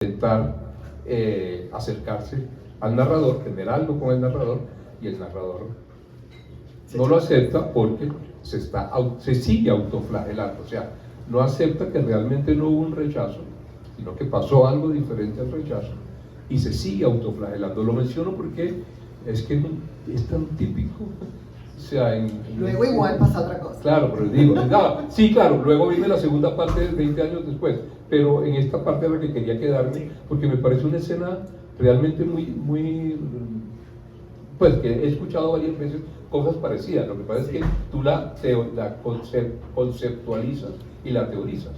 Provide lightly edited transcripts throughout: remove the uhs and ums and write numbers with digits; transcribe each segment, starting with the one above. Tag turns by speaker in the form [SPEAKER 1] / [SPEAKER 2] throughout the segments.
[SPEAKER 1] intentar acercarse al narrador, tener algo con el narrador, y el narrador no lo acepta porque se sigue autoflagelando, o sea, no acepta que realmente no hubo un rechazo, sino que pasó algo diferente al rechazo y se sigue autoflagelando. Lo menciono porque es que es tan típico. O sea,
[SPEAKER 2] luego igual pasa otra cosa.
[SPEAKER 1] Claro, pero digo, sí, claro, luego viene la segunda parte 20 años después, pero en esta parte es la que quería quedarme, porque me parece una escena realmente muy, pues que he escuchado varias veces cosas parecidas. Lo que pasa es que tú la conceptualizas y la teorizas.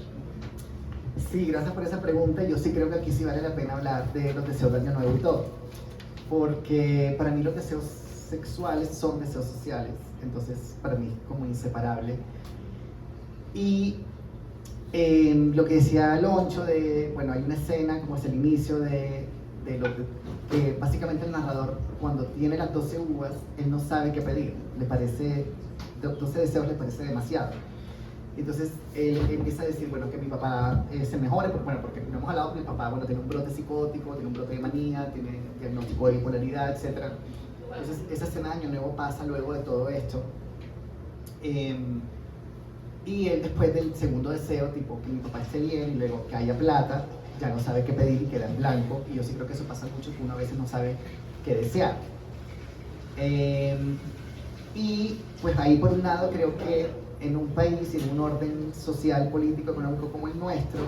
[SPEAKER 2] Sí, gracias por esa pregunta. Yo sí creo que aquí sí vale la pena hablar de los deseos de Año Nuevo y todo, porque para mí los deseos sexuales son deseos sociales, entonces para mí es como inseparable. Y lo que decía Aloncho de, bueno, hay una escena como es el inicio de lo que básicamente el narrador, cuando tiene las 12 uvas, él no sabe qué pedir, le parece, 12 deseos le parece demasiado. Entonces él empieza a decir, bueno, que mi papá se mejore, porque no hemos hablado, mi papá, bueno, tiene un brote psicótico, tiene un brote de manía, tiene diagnóstico de bipolaridad, etc. Entonces esa escena de Año Nuevo pasa luego de todo esto. Y él, después del segundo deseo, tipo que mi papá esté bien y luego que haya plata, ya no sabe qué pedir y queda en blanco. Y yo sí creo que eso pasa mucho, que uno a veces no sabe qué desear. Y pues ahí por un lado creo que en un país y en un orden social, político, económico como el nuestro,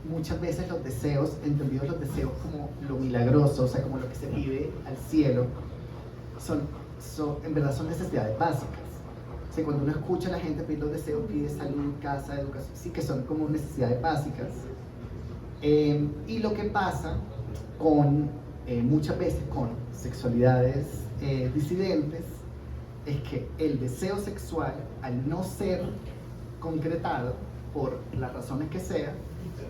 [SPEAKER 2] muchas veces los deseos, entendidos los deseos como lo milagroso, o sea, como lo que se pide al cielo, en verdad son necesidades básicas. O sea, cuando uno escucha a la gente pedir los deseos, pide salud, casa, educación, sí que son como necesidades básicas. Y lo que pasa con, muchas veces con sexualidades disidentes, es que el deseo sexual, al no ser concretado por las razones que sea,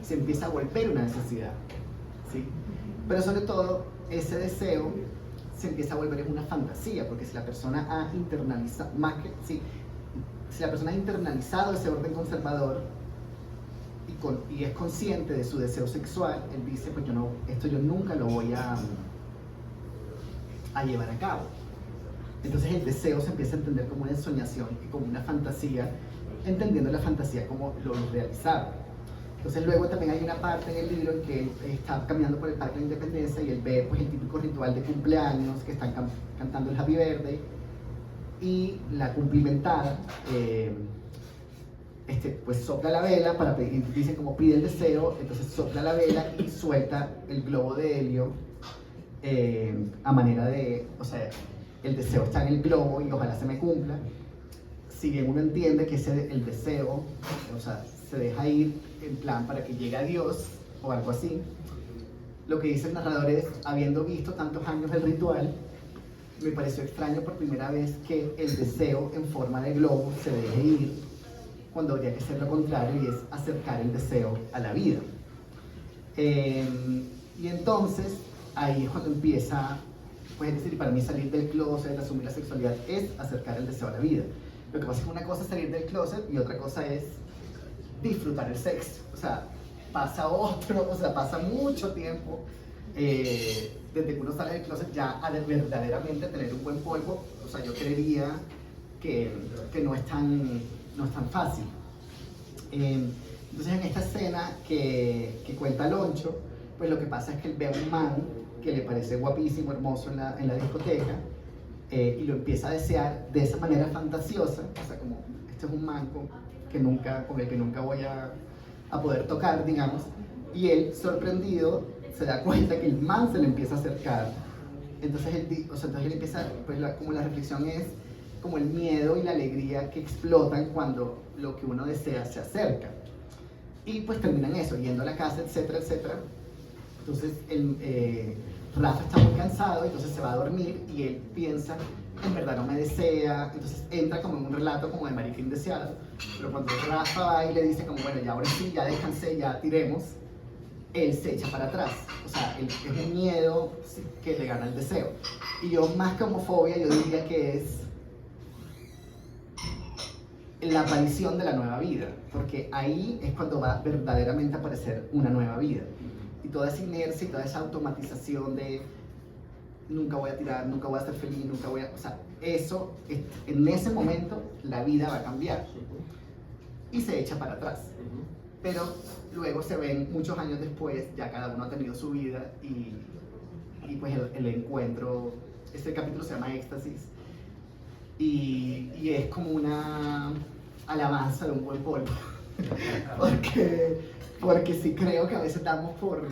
[SPEAKER 2] se empieza a volver una necesidad, ¿sí? Pero sobre todo, ese deseo se empieza a volver en una fantasía, porque si la persona ha internalizado, si la persona ha internalizado ese orden conservador y es consciente de su deseo sexual, él dice, pues esto yo nunca lo voy a llevar a cabo. Entonces el deseo se empieza a entender como una ensoñación y como una fantasía, entendiendo la fantasía como lo irrealizable. Entonces luego también hay una parte en el libro en que él está caminando por el Parque de la Independencia y él ve pues, el típico ritual de cumpleaños, que están cantando el Happy Birthday, y la cumplimentada pues sopla la vela para pedir, dicen como pide el deseo, entonces sopla la vela y suelta el globo de helio a manera de, o sea, el deseo está en el globo y ojalá se me cumpla. Si bien uno entiende que el deseo, o sea, se deja ir en plan para que llegue a Dios o algo así, lo que dice el narrador es, habiendo visto tantos años el ritual, me pareció extraño por primera vez que el deseo en forma de globo se deje ir, cuando habría que ser lo contrario y es acercar el deseo a la vida. Y entonces ahí es cuando empieza, pues es decir, para mí salir del closet, asumir la sexualidad, es acercar el deseo a la vida. Lo que pasa es que una cosa es salir del closet y otra cosa es disfrutar el sexo. O sea, pasa mucho tiempo desde que uno sale del closet ya a verdaderamente tener un buen polvo. O sea, yo creería que no es tan fácil. Entonces en esta escena que cuenta Aloncho, pues lo que pasa es que él ve a un man que le parece guapísimo, hermoso en la discoteca, y lo empieza a desear de esa manera fantasiosa, o sea, como este es un man con el que nunca voy a poder tocar, digamos, y él, sorprendido, se da cuenta que el man se le empieza a acercar. Entonces él empieza, pues como la reflexión es como el miedo y la alegría que explotan cuando lo que uno desea se acerca. Y pues terminan eso, yendo a la casa, etcétera, etcétera. Entonces Rafa está muy cansado, entonces se va a dormir y él piensa, en verdad no me desea, entonces entra como en un relato como de marica indeseado, pero cuando Rafa va y le dice como, bueno, ya ahora sí, ya descansé, ya tiremos, él se echa para atrás, o sea, es un miedo que le gana el deseo. Y yo más que homofobia, yo diría que es la aparición de la nueva vida, porque ahí es cuando va verdaderamente a aparecer una nueva vida. y toda esa inercia y toda esa automatización de nunca voy a tirar, nunca voy a ser feliz, nunca voy a... O sea, eso, en ese momento, la vida va a cambiar y se echa para atrás. Pero luego se ven muchos años después, ya cada uno ha tenido su vida y pues el encuentro, este capítulo se llama Éxtasis y es como una alabanza de un buen polvo. porque sí creo que a veces damos por,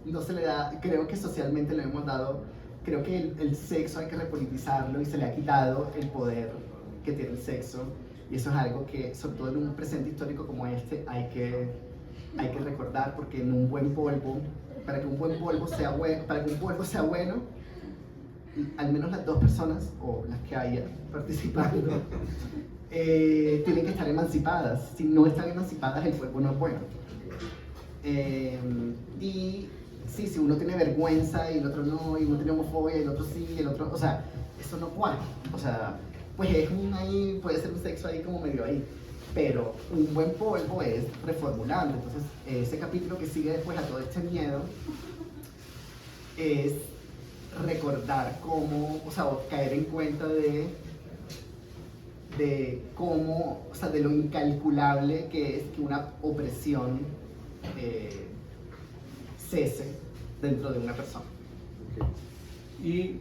[SPEAKER 2] no se le da, creo que socialmente le hemos dado, creo que el sexo hay que repolitizarlo y se le ha quitado el poder que tiene el sexo, y eso es algo que, sobre todo en un presente histórico como este, hay que recordar, porque en un buen polvo, para que un polvo sea bueno, al menos las dos personas, o las que haya participando, tienen que estar emancipadas. Si no están emancipadas, el polvo no es bueno. Y sí, si uno tiene vergüenza y el otro no, y uno tiene homofobia y el otro sí, y el otro, o sea, eso no cuadra. O sea, pues es ahí, puede ser un sexo ahí como medio ahí. Pero un buen polvo es reformulando. Entonces, ese capítulo que sigue después a todo este miedo es recordar cómo, o sea, caer en cuenta de cómo, o sea, de lo incalculable que es que una opresión cese dentro de una persona.
[SPEAKER 1] Okay. Y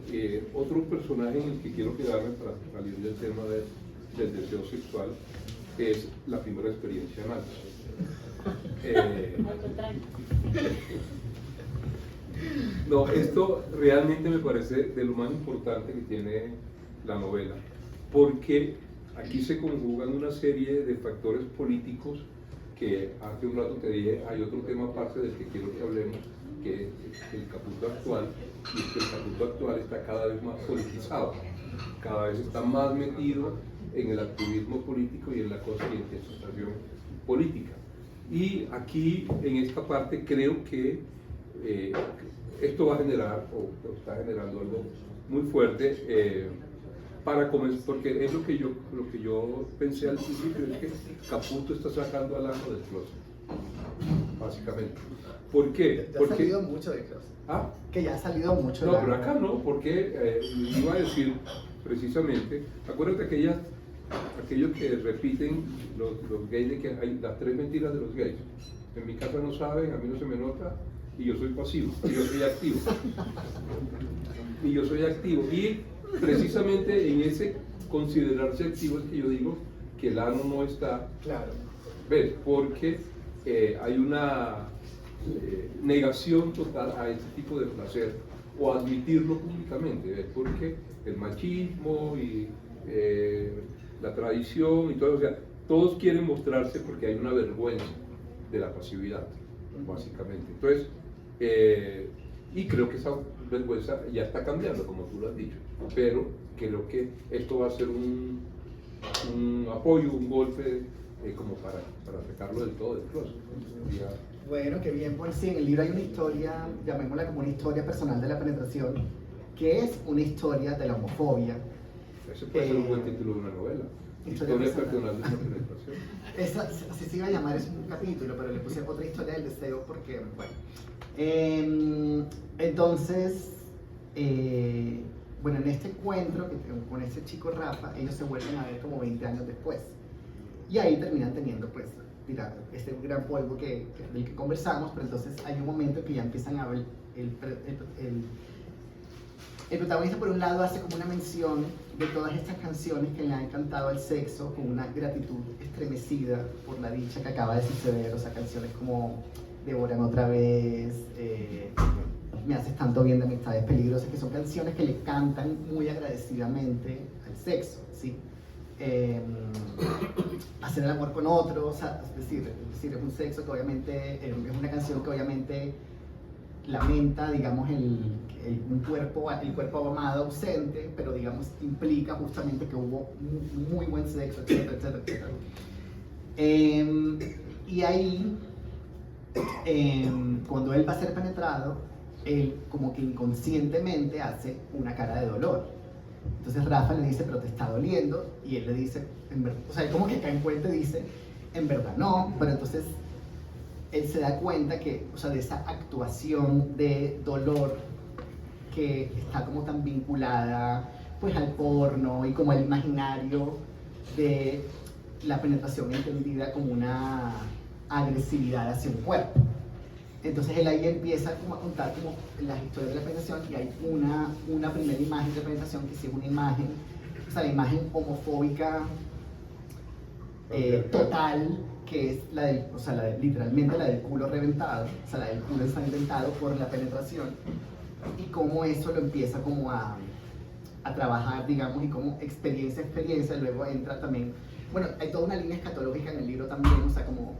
[SPEAKER 1] otro personaje en el que quiero quedarme para salir del tema del deseo sexual es la primera experiencia anal. No, esto realmente me parece de lo más importante que tiene la novela, porque aquí se conjugan una serie de factores políticos que hace un rato te dije, hay otro tema aparte del que quiero que hablemos, que es el Caputo actual, y es que el Caputo actual está cada vez más politizado, cada vez está más metido en el activismo político y en la concientización política. Y aquí, en esta parte, creo que esto va a generar, o está generando algo muy fuerte, para comenzar, porque es lo que yo pensé al principio, es que Caputo está sacando al ano del closet, básicamente. ¿Por qué?
[SPEAKER 2] Ya ha salido mucho de closet.
[SPEAKER 1] ¿Ah?
[SPEAKER 2] Que ya ha salido mucho.
[SPEAKER 1] No, pero acá no, porque iba a decir precisamente, acuérdate aquellos que repiten los gays, de que hay las 3 mentiras de los gays. En mi casa no saben, a mí no se me nota, y yo soy pasivo, y yo soy activo. Y yo soy activo. Y precisamente en ese considerarse activo es que yo digo que el ano no está.
[SPEAKER 2] Claro.
[SPEAKER 1] ¿Ves? Porque hay una negación total a este tipo de placer, o admitirlo públicamente, ¿ves? Porque el machismo y la tradición y todo, o sea, todos quieren mostrarse porque hay una vergüenza de la pasividad, básicamente. Entonces, y creo que esa vergüenza ya está cambiando, como tú lo has dicho, pero creo que esto va a ser un apoyo, un golpe, como para sacarlo del todo del closet.
[SPEAKER 2] Bueno, qué bien, pues sí, en el libro hay una historia, llamémosla como una historia personal de la penetración, que es una historia de la homofobia.
[SPEAKER 1] Ese puede ser un buen título de una novela. Historia personal de la penetración.
[SPEAKER 2] Así se iba a llamar, es un capítulo, pero le puse otra historia del deseo porque, bueno. Entonces, bueno, en este encuentro con ese chico Rafa, ellos se vuelven a ver como 20 años después. Y ahí terminan teniendo, pues, mira, este gran polvo del que conversamos, pero entonces hay un momento que ya empiezan a ver el protagonista, por un lado, hace como una mención de todas estas canciones que le han cantado al sexo con una gratitud estremecida por la dicha que acaba de suceder, o sea, canciones como Devórame otra vez, Me haces tanto bien de Amistades Peligrosas, que son canciones que le cantan muy agradecidamente al sexo, ¿sí? Hacer el amor con otro, o sea, es decir, es un sexo que obviamente, es una canción que obviamente lamenta, digamos, el cuerpo amado ausente, pero digamos implica justamente que hubo muy buen sexo, etcétera, etcétera, etcétera. Y ahí, cuando él va a ser penetrado, él como que inconscientemente hace una cara de dolor. Entonces Rafa le dice, pero te está doliendo, y él le dice, o sea, él como que cae en cuenta y dice, en verdad no, pero entonces él se da cuenta que, o sea, de esa actuación de dolor que está como tan vinculada pues al porno y como al imaginario de la penetración entendida como una agresividad hacia un cuerpo. Entonces él ahí empieza como a contar como las historias de la penetración y hay una primera imagen de penetración que sí es una imagen, o sea, la imagen homofóbica total, que es la del, o sea, literalmente la del culo reventado, o sea, la del culo ensangrentado por la penetración, y cómo eso lo empieza como a trabajar, digamos, y como experiencia, luego entra también, bueno, hay toda una línea escatológica en el libro también, o sea, como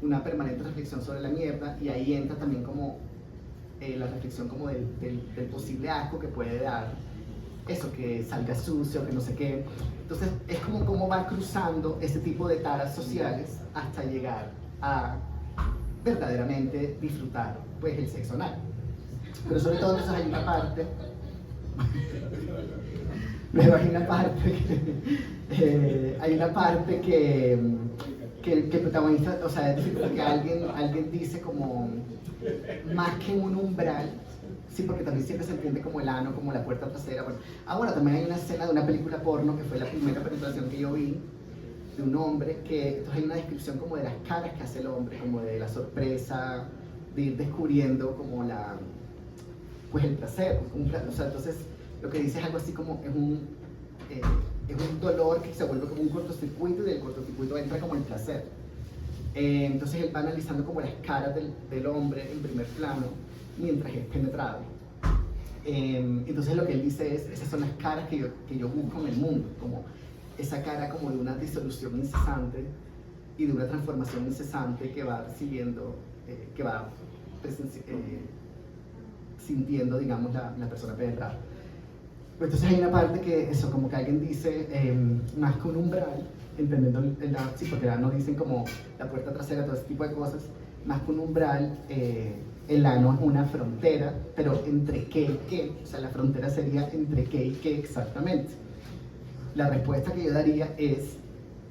[SPEAKER 2] una permanente reflexión sobre la mierda, y ahí entra también como la reflexión como del posible asco que puede dar eso, que salga sucio, que no sé qué. Entonces es como cómo va cruzando ese tipo de taras sociales hasta llegar a verdaderamente disfrutar pues el sexo anal. Pero sobre todo entonces hay una parte hay una parte que el protagonista, o sea, es decir, que alguien dice como más que un umbral, sí, porque también siempre se entiende como el ano, como la puerta trasera. Bueno, también hay una escena de una película porno que fue la primera penetración que yo vi de un hombre, que entonces hay una descripción como de las caras que hace el hombre, como de la sorpresa, de ir descubriendo como pues el placer, o sea, entonces lo que dice es algo así como es un dolor que se vuelve como un cortocircuito y del cortocircuito entra como el placer. Entonces él va analizando como las caras del hombre en primer plano mientras es penetrado. Entonces lo que él dice es, esas son las caras que yo busco en el mundo, como esa cara como de una disolución incesante y de una transformación incesante que va recibiendo, que va sintiendo, digamos, la persona penetrada. Pues entonces hay una parte que eso, como que alguien dice, más que un umbral, entendiendo sí, porque no dicen como la puerta trasera, todo ese tipo de cosas, más que un umbral, el ano es una frontera, pero ¿entre qué y qué? O sea, la frontera sería entre qué y qué exactamente. La respuesta que yo daría es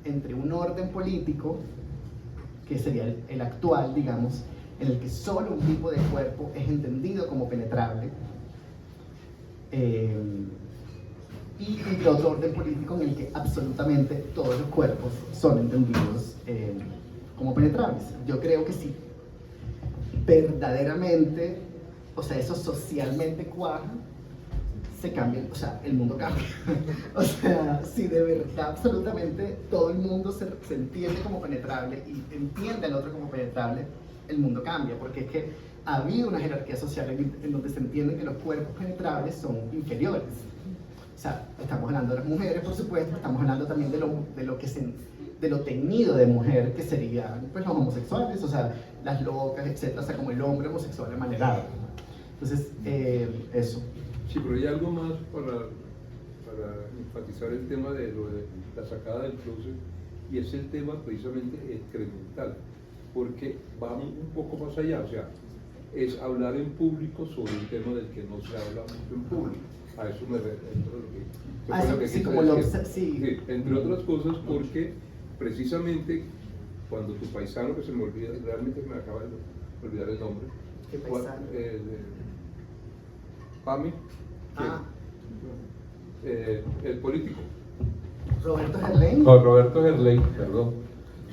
[SPEAKER 2] entre un orden político, que sería el actual, digamos, en el que solo un tipo de cuerpo es entendido como penetrable, y entre otro orden político en el que absolutamente todos los cuerpos son entendidos como penetrables. Yo creo que sí, verdaderamente, o sea, eso socialmente cuaja, se cambia, o sea, el mundo cambia. O sea, si de verdad absolutamente todo el mundo se entiende como penetrable y entiende al otro como penetrable, el mundo cambia, porque es que ha habido una jerarquía social en donde se entiende que los cuerpos penetrables son inferiores. O sea, estamos hablando de las mujeres, por supuesto, estamos hablando también de lo teñido de mujer, que serían pues los homosexuales, o sea, las locas, etcétera, o sea, como el hombre homosexual amanerado. Entonces, eso.
[SPEAKER 1] Sí, pero hay algo más para enfatizar el tema de lo de la sacada del closet, y es el tema precisamente excremental, porque va un poco más allá, o sea, es hablar en público sobre un tema del que no se habla mucho en público. A eso me refiero.
[SPEAKER 2] Sí,
[SPEAKER 1] entre otras cosas, porque precisamente cuando tu paisano, que se me olvida, realmente me acaba de olvidar el nombre.
[SPEAKER 2] ¿Qué paisano?
[SPEAKER 1] Pami, el político.
[SPEAKER 2] ¿Roberto Gerlain?
[SPEAKER 1] No, Roberto Gerlain, perdón.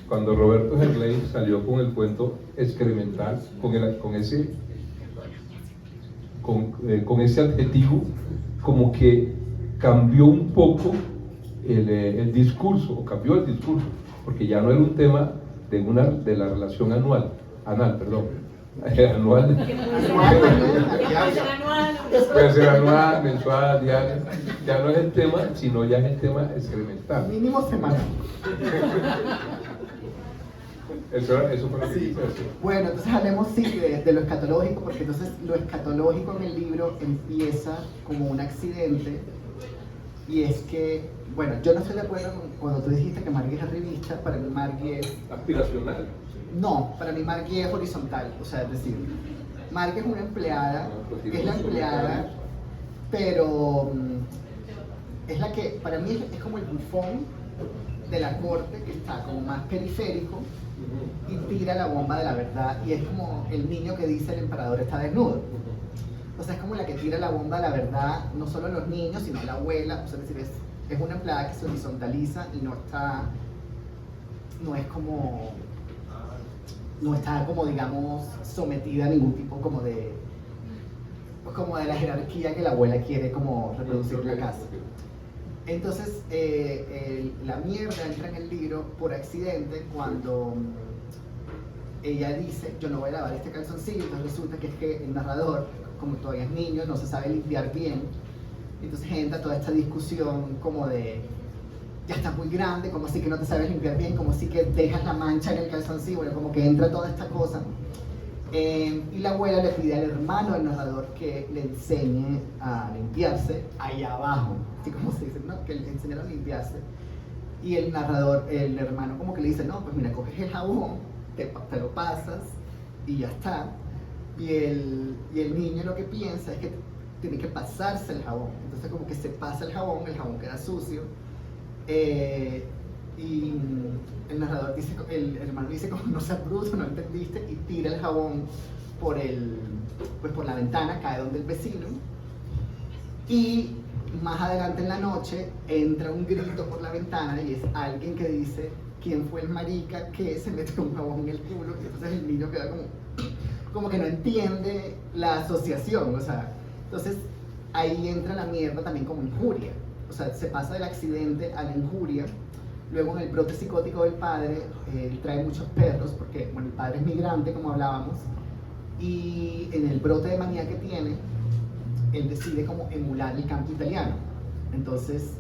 [SPEAKER 1] Cuando Roberto Gerlain salió con el cuento excremental, con ese adjetivo, como que cambió un poco el discurso, o cambió el discurso, porque ya no era un tema de la relación anal, anual, puede ser anual, mensual, diario, ya no es el tema, sino ya es el tema excremental.
[SPEAKER 2] Mínimo semanal.
[SPEAKER 1] Eso fue lo que
[SPEAKER 2] sí.
[SPEAKER 1] quise decir.
[SPEAKER 2] Bueno, entonces hablemos sí de lo escatológico, porque entonces lo escatológico en el libro empieza como un accidente, y es que, bueno, yo no estoy de acuerdo con cuando tú dijiste que Margui es arribista. Para mí Margui es
[SPEAKER 1] aspiracional.
[SPEAKER 2] No, para mí Margui es horizontal, o sea, es decir, Margui es una empleada, es la empleada, pero es la que, para mí es como el bufón de la corte, que está como más periférico y tira la bomba de la verdad y es como el niño que dice el emperador está desnudo. O sea, es como la que tira la bomba de la verdad, no solo los niños, sino la abuela. O sea, es decir, es una empleada que se horizontaliza y no está como, digamos, sometida a ningún tipo como de la jerarquía que la abuela quiere como reproducir en la casa. Entonces, la mierda entra en el libro por accidente cuando ella dice, yo no voy a lavar este calzoncillo. Entonces resulta que es que el narrador, como todavía es niño, no se sabe limpiar bien. Entonces entra toda esta discusión como de, ya estás muy grande, como así que no te sabes limpiar bien, como así que dejas la mancha en el calzoncillo, bueno, como que entra toda esta cosa. Y la abuela le pide al hermano del narrador que le enseñe a limpiarse allá abajo, así como se dice, ¿no? Que le enseñe a limpiarse. Y el narrador, el hermano como que le dice, no, pues mira, coges el jabón, te lo pasas y ya está. Y el niño lo que piensa es que tiene que pasarse el jabón. Entonces como que se pasa el jabón queda sucio. Y el narrador dice, el hermano dice como no seas bruto, no entendiste, y tira el jabón por la ventana, cae donde el vecino. Y más adelante en la noche entra un grito por la ventana y es alguien que dice, ¿quién fue el marica que se metió un jabón en el culo? Y entonces el niño queda como que no entiende la asociación, o sea, entonces ahí entra la mierda también como injuria. O sea, se pasa del accidente a la injuria. Luego en el brote psicótico del padre, él trae muchos perros, porque bueno, el padre es migrante, como hablábamos, y en el brote de manía que tiene, él decide como emular el campo italiano. Entonces,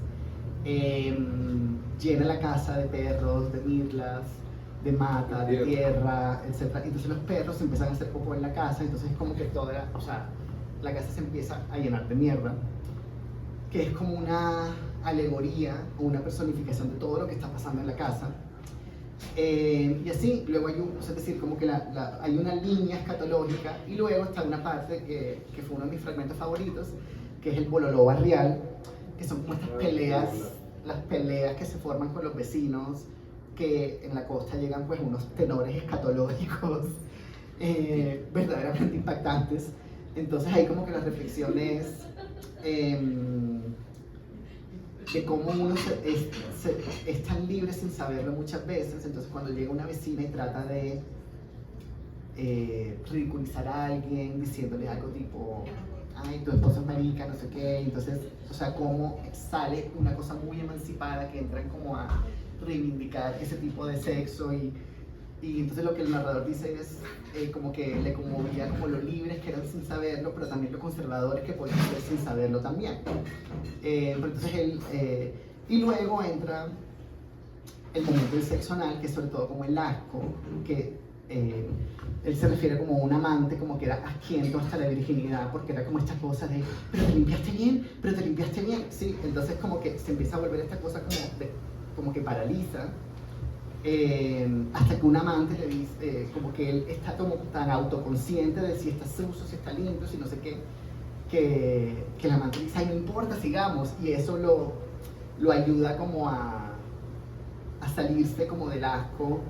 [SPEAKER 2] llena la casa de perros, de mirlas, de mata, de tierra, etc. Entonces los perros empiezan a hacer popó en la casa, entonces es como que la casa se empieza a llenar de mierda, que es como una alegoría o una personificación de todo lo que está pasando en la casa. Y así, luego hay es decir, como que hay una línea escatológica y luego está una parte que fue uno de mis fragmentos favoritos, que es el bololó barrial, que son como estas peleas, las peleas que se forman con los vecinos, que en la costa llegan pues unos tenores escatológicos verdaderamente impactantes. Entonces ahí como que la reflexión es de cómo uno es tan libre sin saberlo muchas veces. Entonces cuando llega una vecina y trata de ridiculizar a alguien diciéndole algo tipo, ay, tu esposo es marica, no sé qué, entonces, o sea, cómo sale una cosa muy emancipada que entran como a reivindicar ese tipo de sexo y entonces lo que el narrador dice es como que le conmovía como lo libres que eran sin saberlo, pero también lo conservadores que podían ser sin saberlo también. Pero entonces y luego entra el momento del sexo anal, que es sobre todo como el asco, que él se refiere como a un amante, como que era asquiento hasta la virginidad, porque era como esta cosa de, pero te limpiaste bien, pero te limpiaste bien, sí, entonces como que se empieza a volver esta cosa como que paraliza. Hasta que un amante le dice, como que él está como tan autoconsciente de si está sucio, si está limpio, si no sé qué, que el amante dice, ay, no importa, sigamos, y eso lo ayuda como a salirse como del asco.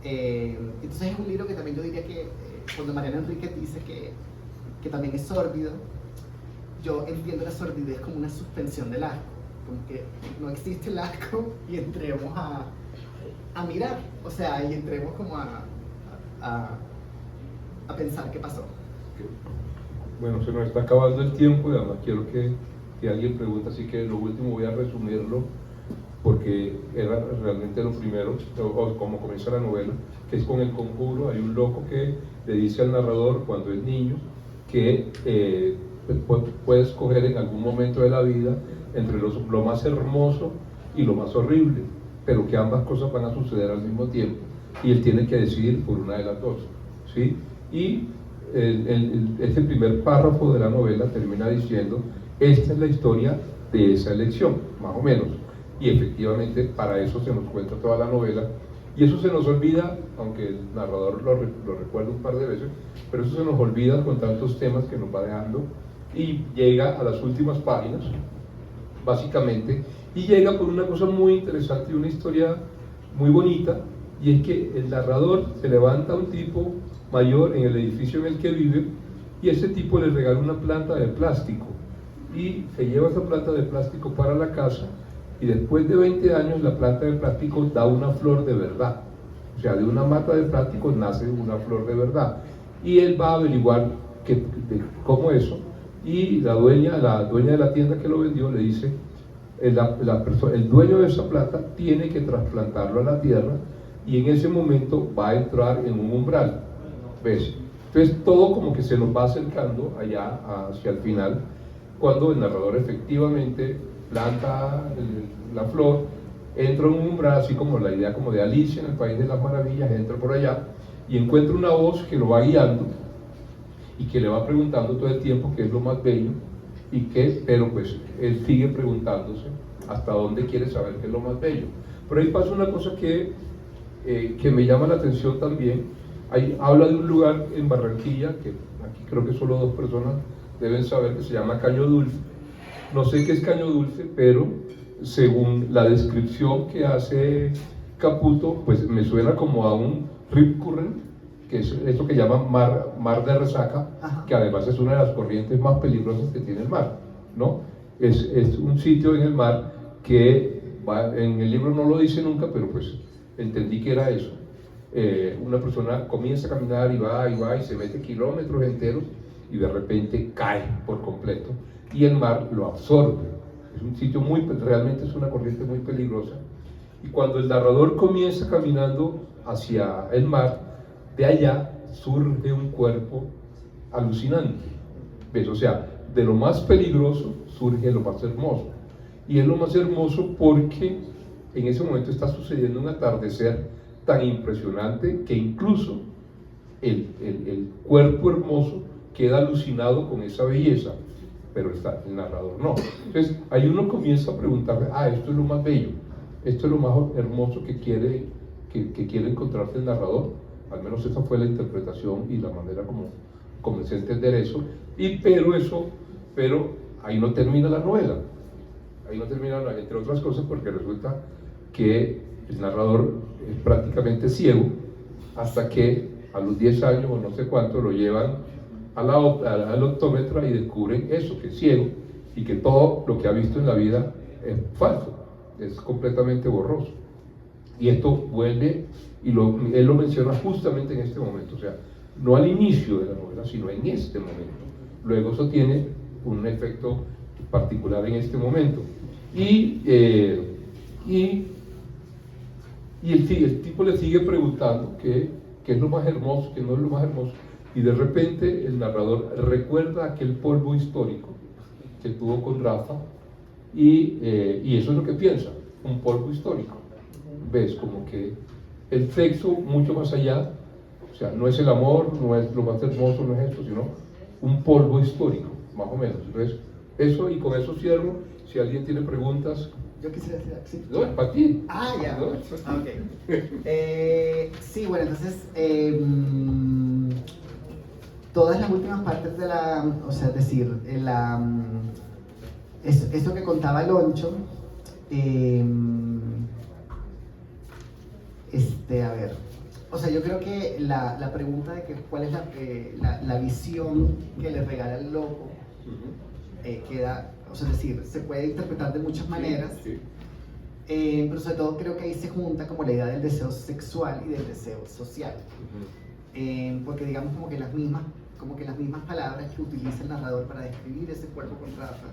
[SPEAKER 2] Entonces es un libro que también yo diría que cuando Mariana Enríquez dice que también es sórdido, yo entiendo la sordidez como una suspensión del asco, como que no existe el asco y entremos a mirar, o sea, y entremos como a pensar qué pasó.
[SPEAKER 1] Bueno, se nos está acabando el tiempo y además quiero que alguien pregunte, así que lo último voy a resumirlo porque era realmente lo primero, o como comienza la novela, que es con el conjuro. Hay un loco que le dice al narrador cuando es niño que puede escoger en algún momento de la vida entre lo más hermoso y lo más horrible, pero que ambas cosas van a suceder al mismo tiempo y él tiene que decidir por una de las dos, ¿sí? Y este primer párrafo de la novela termina diciendo, esta es la historia de esa elección, más o menos, y efectivamente para eso se nos cuenta toda la novela, y eso se nos olvida, aunque el narrador lo recuerda un par de veces, pero eso se nos olvida con tantos temas que nos va dejando, y llega a las últimas páginas, básicamente, y llega por una cosa muy interesante, una historia muy bonita, y es que el narrador se levanta un tipo mayor en el edificio en el que vive, y ese tipo le regala una planta de plástico, y se lleva esa planta de plástico para la casa, y después de 20 años la planta de plástico da una flor de verdad. O sea, de una mata de plástico nace una flor de verdad. Y él va a averiguar cómo eso, y la dueña de la tienda que lo vendió le dice, el dueño de esa planta tiene que trasplantarlo a la tierra, y en ese momento va a entrar en un umbral. ¿Ves? Entonces todo como que se nos va acercando allá hacia el final, cuando el narrador efectivamente planta la flor, entra en un umbral, así como la idea como de Alicia en el País de las Maravillas, entra por allá y encuentra una voz que lo va guiando y que le va preguntando todo el tiempo qué es lo más bello, pero pues él sigue preguntándose hasta dónde quiere saber qué es lo más bello. Pero ahí pasa una cosa que me llama la atención también. Ahí habla de un lugar en Barranquilla, que aquí creo que solo 2 personas deben saber, que se llama Caño Dulce. No sé qué es Caño Dulce, pero según la descripción que hace Caputo, pues me suena como a un rip current, que es eso que llaman mar de resaca. Ajá. Que además es una de las corrientes más peligrosas que tiene el mar, ¿no? Es un sitio en el mar que en el libro no lo dice nunca, pero pues entendí que era eso. Una persona comienza a caminar y va y se mete kilómetros enteros y de repente cae por completo y el mar lo absorbe. Es un sitio realmente es una corriente muy peligrosa. Y cuando el narrador comienza caminando hacia el mar, de allá surge un cuerpo alucinante. ¿Ves? O sea, de lo más peligroso surge lo más hermoso. Y es lo más hermoso porque en ese momento está sucediendo un atardecer tan impresionante que incluso el cuerpo hermoso queda alucinado con esa belleza, pero el narrador no. Entonces ahí uno comienza a preguntarle, esto es lo más bello, esto es lo más hermoso que quiere encontrarse el narrador. Al menos esa fue la interpretación y la manera como comencé a entender eso. Pero ahí no termina la novela. Ahí no termina, entre otras cosas, porque resulta que el narrador es prácticamente ciego hasta que a los 10 años o no sé cuánto lo llevan al optómetra y descubren eso, que es ciego y que todo lo que ha visto en la vida es falso, es completamente borroso. Y esto vuelve, él lo menciona justamente en este momento, o sea, no al inicio de la novela, sino en este momento. Luego eso tiene un efecto particular en este momento. Y el tipo le sigue preguntando qué es lo más hermoso, qué no es lo más hermoso, y de repente el narrador recuerda aquel polvo histórico que tuvo con Rafa, y eso es lo que piensa, un polvo histórico. Ves, como que el sexo mucho más allá, o sea, no es el amor, no es lo más hermoso, no es esto, sino un polvo histórico, más o menos. Entonces, eso, y con eso cierro. Si alguien tiene preguntas.
[SPEAKER 2] Yo quisiera decir, sí.
[SPEAKER 1] No, es para ti.
[SPEAKER 2] Ya.
[SPEAKER 1] ¿No?
[SPEAKER 2] Ok. Sí, bueno, entonces, todas las últimas partes de o sea, es decir, esto que contaba Loncho, a ver, o sea, yo creo que la pregunta de que cuál es la visión que le regala el loco, queda, o sea, es decir, se puede interpretar de muchas maneras, sí. Pero sobre todo creo que ahí se junta como la idea del deseo sexual y del deseo social, porque digamos como que las mismas palabras que utiliza el narrador para describir ese cuerpo con Rafa,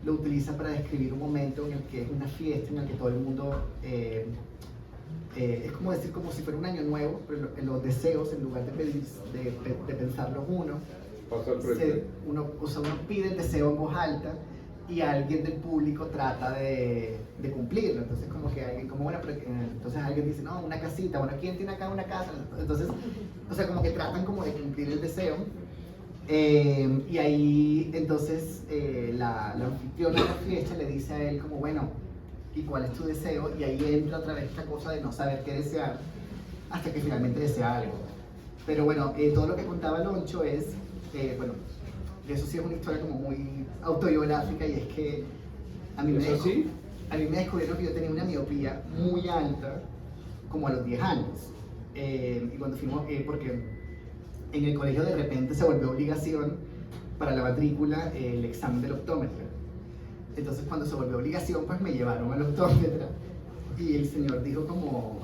[SPEAKER 2] lo utiliza para describir un momento en el que es una fiesta, en el que todo el mundo, es como decir, como si fuera un año nuevo, pero los deseos, en lugar de pensarlos uno pide el deseo en voz alta y alguien del público trata de cumplirlo. Entonces como que alguien, entonces alguien dice, no, una casita, bueno, ¿quién tiene acá una casa? Entonces, o sea, como que tratan como de cumplir el deseo. Y ahí entonces la anfitriona de la fiesta le dice a él como, bueno, ¿y cuál es tu deseo? Y ahí entra otra vez esta cosa de no saber qué desear hasta que finalmente desea algo. Pero bueno, todo lo que contaba Loncho es, bueno, eso sí es una historia como muy autobiográfica, y es que a mí me descubrieron que yo tenía una miopía muy alta como a los 10 años. Y cuando fuimos, porque en el colegio de repente se volvió obligación para la matrícula el examen del optómetra. Entonces cuando se volvió obligación, pues me llevaron al optómetra y el señor dijo como,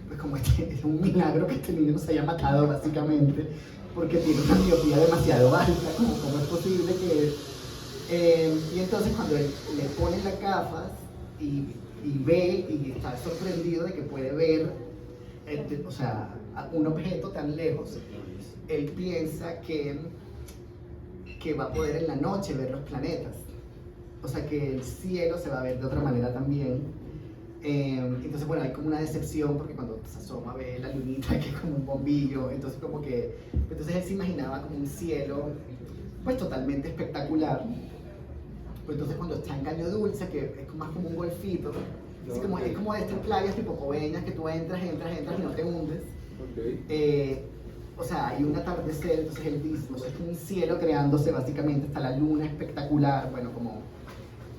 [SPEAKER 2] pues como es un milagro que este niño no se haya matado básicamente, porque tiene una miopía demasiado alta, como cómo es posible que... y entonces cuando él le ponen las gafas y ve y está sorprendido de que puede ver, o sea, un objeto tan lejos, él piensa que va a poder en la noche ver los planetas, o sea que el cielo se va a ver de otra manera también. Entonces bueno, hay como una decepción porque cuando se asoma ve la lunita que es como un bombillo, entonces como que, entonces él se imaginaba como un cielo pues totalmente espectacular. Pues entonces cuando está en Caño Dulce, que es más como un golfito, es como de estas playas tipo Coveñas que tú entras y no te hundes.
[SPEAKER 1] Okay.
[SPEAKER 2] O sea, hay un atardecer, entonces él dice, o sea, es un cielo creándose básicamente, está la luna espectacular, bueno, como...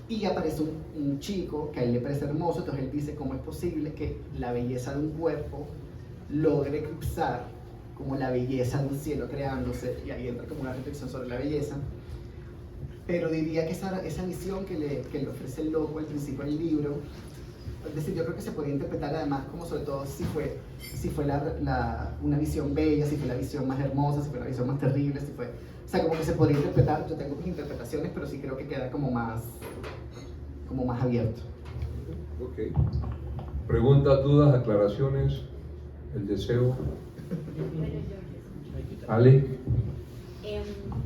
[SPEAKER 2] Y aparece un chico que a él le parece hermoso, entonces él dice cómo es posible que la belleza de un cuerpo logre eclipsar como la belleza de un cielo creándose, y ahí entra como una reflexión sobre la belleza. Pero diría que esa visión que le ofrece el loco al principio del libro, es decir, yo creo que se podría interpretar además como sobre todo si fue una visión bella, si fue la visión más hermosa, si fue la visión más terrible, si fue... O sea, como que se podría interpretar, yo tengo mis interpretaciones, pero sí creo que queda como más abierto.
[SPEAKER 1] Ok. Preguntas, dudas, aclaraciones, el deseo. Ale.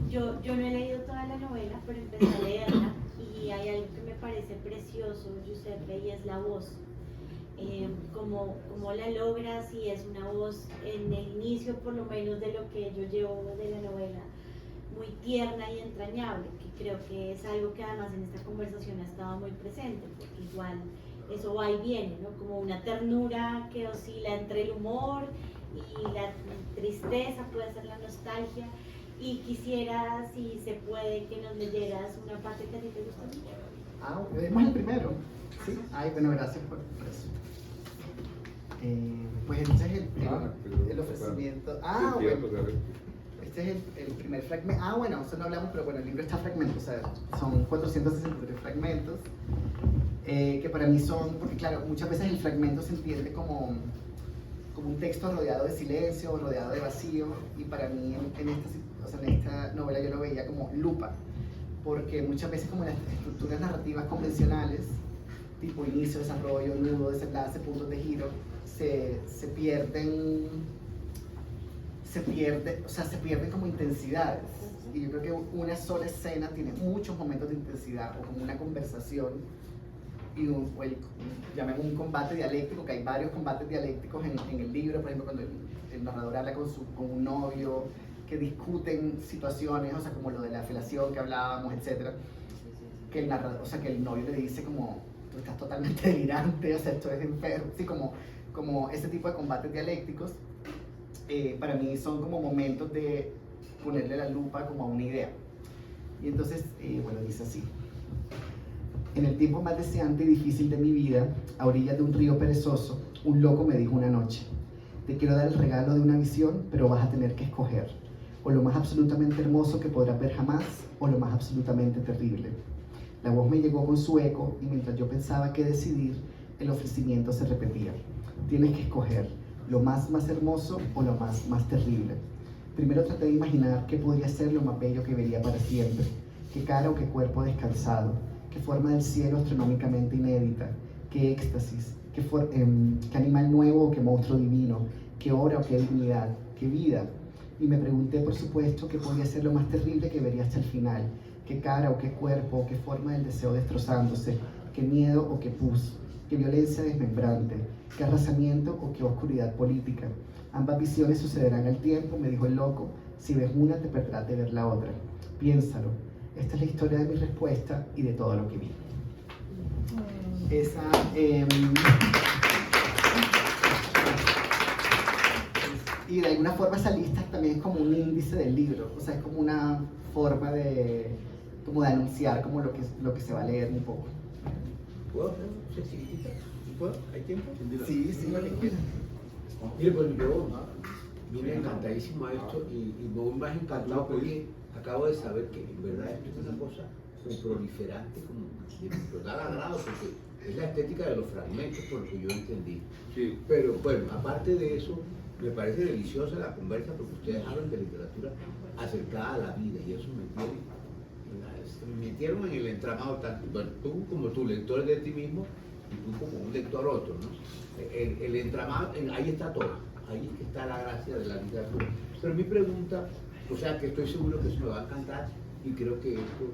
[SPEAKER 3] Yo no he leído toda la novela, pero empecé a leerla y hay algo que me parece precioso, Giuseppe, y es la voz. Cómo la logras, y es una voz en el inicio, por lo menos de lo que yo llevo de la novela, muy tierna y entrañable, que creo que es algo que además en esta conversación ha estado muy presente, porque igual eso va y viene, ¿no? Como una ternura que oscila entre el humor y la tristeza, puede ser la nostalgia. Y quisiera, si se puede, que nos leyeras una parte que a ti te gusta mucho.
[SPEAKER 2] Leemos el primero. Sí. Ay, bueno, gracias por eso. Pues entonces el ofrecimiento. Bueno. Este es el primer fragmento. Bueno, eso no hablamos, pero bueno, el libro está fragmentado, o sea, son 463 fragmentos, que para mí son, porque claro, muchas veces el fragmento se entiende como un texto rodeado de silencio, rodeado de vacío, y para mí en esta novela yo lo veía como lupa, porque muchas veces como en las estructuras narrativas convencionales, tipo inicio, desarrollo, nudo, desenlace, puntos de giro, se pierden como intensidades, y yo creo que una sola escena tiene muchos momentos de intensidad, o como una conversación y llamemos un combate dialéctico, que hay varios combates dialécticos en el libro, por ejemplo cuando el narrador habla con un novio, que discuten situaciones, o sea, como lo de la felación que hablábamos, etcétera, que el novio le dice como, tú estás totalmente delirante, o sea, esto es enfermo, sí, como ese tipo de combates dialécticos, para mí son como momentos de ponerle la lupa como a una idea. Y entonces, bueno, dice así: en el tiempo más deseante y difícil de mi vida, a orillas de un río perezoso, un loco me dijo una noche: te quiero dar el regalo de una visión, pero vas a tener que escoger, o lo más absolutamente hermoso que podrás ver jamás, o lo más absolutamente terrible. La voz me llegó con su eco, y mientras yo pensaba qué decidir, el ofrecimiento se repetía: tienes que escoger lo más hermoso o lo más terrible. Primero traté de imaginar qué podría ser lo más bello que vería para siempre, qué cara o qué cuerpo descansado, qué forma del cielo astronómicamente inédita, qué éxtasis, qué animal nuevo o qué monstruo divino, qué hora o qué dignidad, qué vida. Y me pregunté, por supuesto, qué podía ser lo más terrible que vería hasta el final, qué cara o qué cuerpo o qué forma del deseo destrozándose, qué miedo o qué pus, qué violencia desmembrante, qué arrasamiento o qué oscuridad política. Ambas visiones sucederán al tiempo, me dijo el loco. Si ves una, te perderás de ver la otra. Piénsalo. Esta es la historia de mi respuesta y de todo lo que vi. Y de alguna forma esa lista también es como un índice del libro, o sea, es como una forma de anunciar como lo que se va a leer un poco.
[SPEAKER 4] ¿Puedo hacer un flexibilista? ¿Puedo? ¿Hay tiempo?
[SPEAKER 2] Sí, sí, lo que quieras.
[SPEAKER 4] Mire, pues yo vine encantadísimo a esto y me voy más encantado porque acabo de saber que en verdad esto es una cosa como proliferante, como de total agrado, porque es la estética de los fragmentos, por lo que yo entendí.
[SPEAKER 1] Sí.
[SPEAKER 4] Pero bueno, aparte de eso, me parece deliciosa la conversa porque ustedes hablan de literatura acercada a la vida y eso me metieron en el entramado tanto, bueno, tú como tu lector de ti mismo y tú como un lector otro, ¿no? El entramado, ahí está todo, ahí es que está la gracia de la literatura. Pero mi pregunta, o sea que estoy seguro que eso me va a encantar y creo que esto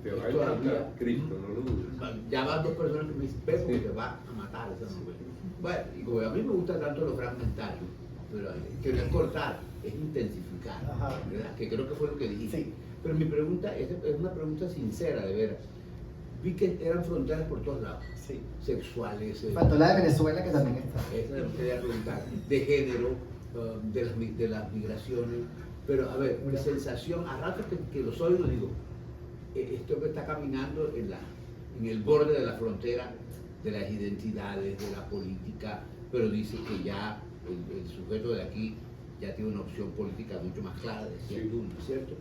[SPEAKER 1] Te va a
[SPEAKER 4] todavía-
[SPEAKER 1] encantar, Cristo, no lo dudes.
[SPEAKER 4] Ya van dos personas que me dicen, Pepo,
[SPEAKER 1] Sí.
[SPEAKER 4] te va a matar esa novela. Bueno, y como a mí me gusta tanto lo fragmentario, pero que no es cortar, es intensificar,
[SPEAKER 2] Ajá.
[SPEAKER 4] ¿verdad? Que creo que fue lo que dijiste.
[SPEAKER 2] Sí.
[SPEAKER 4] Pero mi pregunta es una pregunta sincera, de veras. Vi que eran fronteras por todos lados,
[SPEAKER 2] Sí.
[SPEAKER 4] sexuales,
[SPEAKER 2] Faltó la de Venezuela que también está.
[SPEAKER 4] esa es lo que quería preguntar, de género, de las migraciones. Pero a ver, mi sensación, a ratos que los oigo, digo, esto que está caminando en el borde de la frontera de las identidades, de la política, pero dice que ya el sujeto de aquí ya tiene una opción política mucho más clara, decía tú, ¿no es cierto?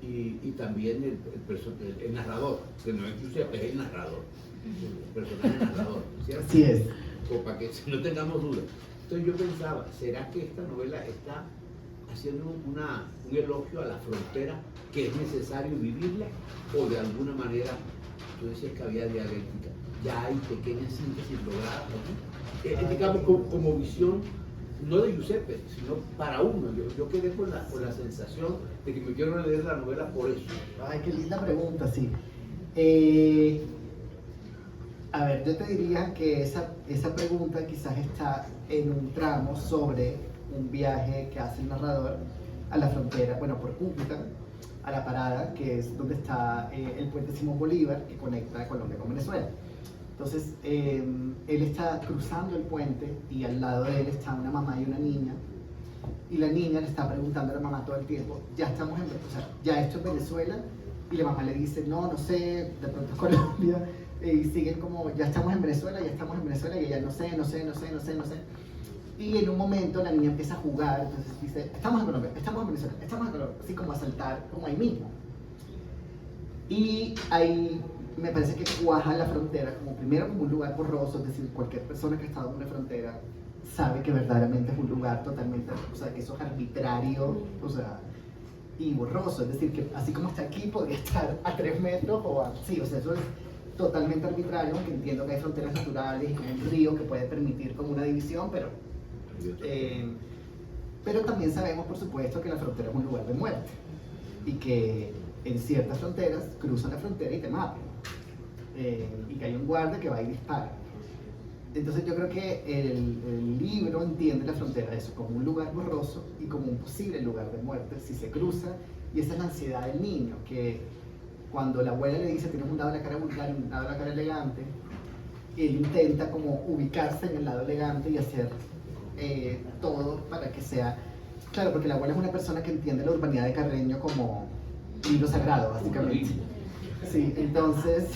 [SPEAKER 4] Y también el narrador, que no es Giuseppe, es el narrador, el personaje narrador, ¿cierto?
[SPEAKER 2] Así es.
[SPEAKER 4] Como para que no tengamos dudas. Entonces yo pensaba, ¿será que esta novela está haciendo un elogio a la frontera que es necesario vivirla? ¿O de alguna manera, tú decías que había dialéctica, ya hay pequeñas síntesis logradas aquí? Digamos, como visión, no de Giuseppe, sino para uno. Yo quedé con la sensación de que me quiero leer la novela por eso.
[SPEAKER 2] Ay, qué linda pregunta, sí. A ver, yo te diría que esa pregunta quizás está en un tramo sobre un viaje que hace el narrador a la frontera, bueno, por Cúcuta, a La Parada, que es donde está el puente Simón Bolívar, que conecta Colombia con Venezuela. Entonces, él está cruzando el puente y al lado de él está una mamá y una niña. Y la niña le está preguntando a la mamá todo el tiempo, ya estamos o sea, ya esto es Venezuela. Y la mamá le dice, no, no sé, de pronto es Colombia. Y siguen como, ya estamos en Venezuela, ya estamos en Venezuela. Y ella, no sé. Y en un momento la niña empieza a jugar, entonces dice, estamos en Colombia, estamos en Venezuela, estamos en Colombia. Así como a saltar, como ahí mismo. Y ahí me parece que cuaja la frontera como primero como un lugar borroso, es decir, cualquier persona que ha estado en una frontera sabe que verdaderamente es un lugar totalmente, o sea, que eso es arbitrario, o sea, y borroso, es decir, que así como está aquí podría estar a 3 metros o a, sí, o sea, eso es totalmente arbitrario, aunque entiendo que hay fronteras naturales y un río que puede permitir como una división, pero también sabemos, por supuesto, que la frontera es un lugar de muerte y que en ciertas fronteras cruzan la frontera y te matan. Y que hay un guardia que va y dispara. Entonces yo creo que el libro entiende la frontera eso como un lugar borroso y como un posible lugar de muerte si se cruza, y esa es la ansiedad del niño, que cuando la abuela le dice tienes un lado de la cara vulgar y un lado de la cara elegante, él intenta como ubicarse en el lado elegante y hacer todo para que sea, claro, porque la abuela es una persona que entiende la urbanidad de Carreño como libro sagrado, básicamente. Sí, entonces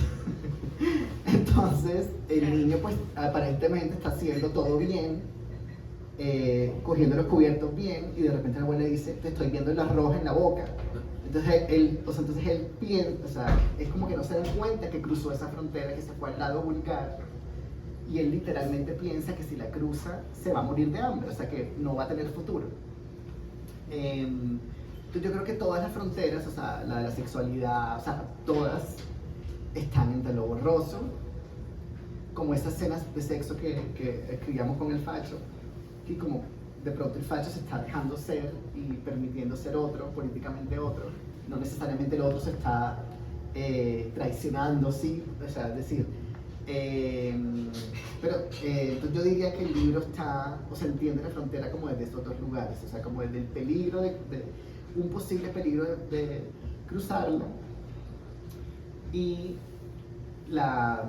[SPEAKER 2] el niño pues aparentemente está haciendo todo bien, cogiendo los cubiertos bien, y de repente la abuela dice, te estoy viendo el arroz en la boca. Entonces él piensa, o sea, es como que no se da cuenta que cruzó esa frontera, que se fue al lado vulgar, y él literalmente piensa que si la cruza se va a morir de hambre, o sea que no va a tener futuro. Entonces yo creo que todas las fronteras, o sea, la de la sexualidad, o sea, todas están entre lo borroso, como esas escenas de sexo que escribíamos con el facho, y como de pronto el facho se está dejando ser y permitiendo ser otro, políticamente otro, no necesariamente el otro se está traicionando, sí, o sea, es decir, pero entonces yo diría que el libro está, o se entiende la frontera como desde estos dos lugares, o sea, como desde el peligro de un posible peligro de cruzarlo y la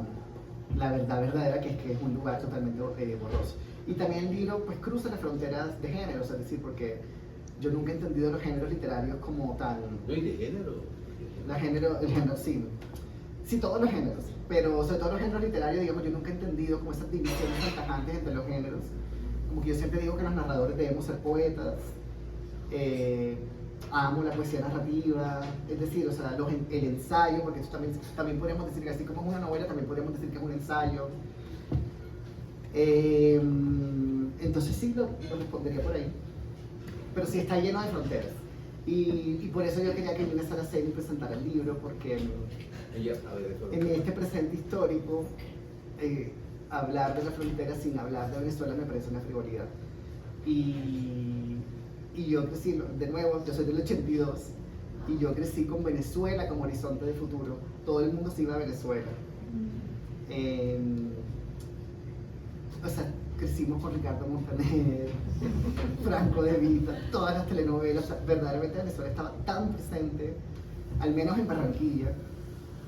[SPEAKER 2] verdad verdadera que es un lugar totalmente borroso. Y también el libro pues cruza las fronteras de género, es decir, porque yo nunca he entendido los géneros literarios como tan...
[SPEAKER 4] No, y de género.
[SPEAKER 2] El género sí, todos los géneros, pero sobre todo los géneros literarios, digamos, yo nunca he entendido como esas divisiones tan tajantes entre los géneros. Como que yo siempre digo que los narradores debemos ser poetas, amo la poesía narrativa, es decir, o sea, el ensayo, porque eso también podríamos decir que así como es una novela, también podríamos decir que es un ensayo. Entonces sí, lo respondería por ahí. Pero sí está lleno de fronteras. Y por eso yo quería que Nina Saraceni presentara el libro, porque
[SPEAKER 4] Ella sabe de todo.
[SPEAKER 2] en este presente histórico, hablar de la frontera sin hablar de Venezuela me parece una frivolidad. Y yo crecí, de nuevo, yo soy del 82, y yo crecí con Venezuela como horizonte de futuro. Todo el mundo se iba a Venezuela. O sea, crecimos con Ricardo Montaner, Franco De Vita, todas las telenovelas. O sea, verdaderamente Venezuela estaba tan presente, al menos en Barranquilla.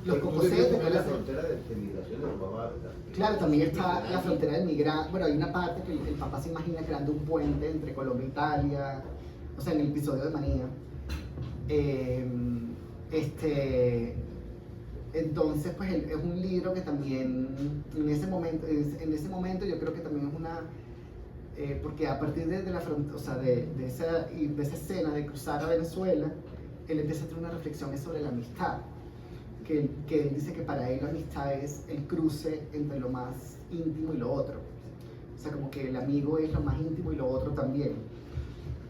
[SPEAKER 2] Los cocosetes
[SPEAKER 4] de la frontera de migración de los papás, ¿verdad?
[SPEAKER 2] Claro, también está la frontera del migrante. Bueno, hay una parte que el papá se imagina creando un puente entre Colombia e Italia, o sea, en el episodio de Manía. Entonces, pues es un libro que también en ese momento yo creo que también es una, porque a partir de la frontera, o sea, de esa escena de cruzar a Venezuela, él empieza a tener una reflexión sobre la amistad. Que él dice que para él la amistad es el cruce entre lo más íntimo y lo otro. O sea, como que el amigo es lo más íntimo y lo otro también.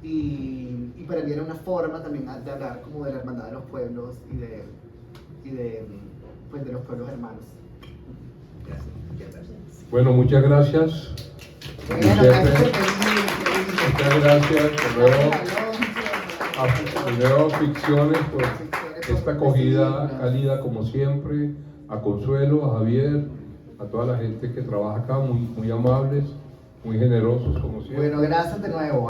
[SPEAKER 2] Y para mí era una forma también de hablar como de la hermandad de los pueblos y de los pueblos hermanos.
[SPEAKER 4] Gracias. Muchas gracias.
[SPEAKER 1] Bueno, muchas gracias.
[SPEAKER 2] Bueno,
[SPEAKER 1] Muchas gracias. De nuevo, Ficciones, por esta acogida cálida como siempre, a Consuelo, a Javier, a toda la gente que trabaja acá, muy amables, muy generosos como siempre.
[SPEAKER 2] Bueno, gracias de nuevo.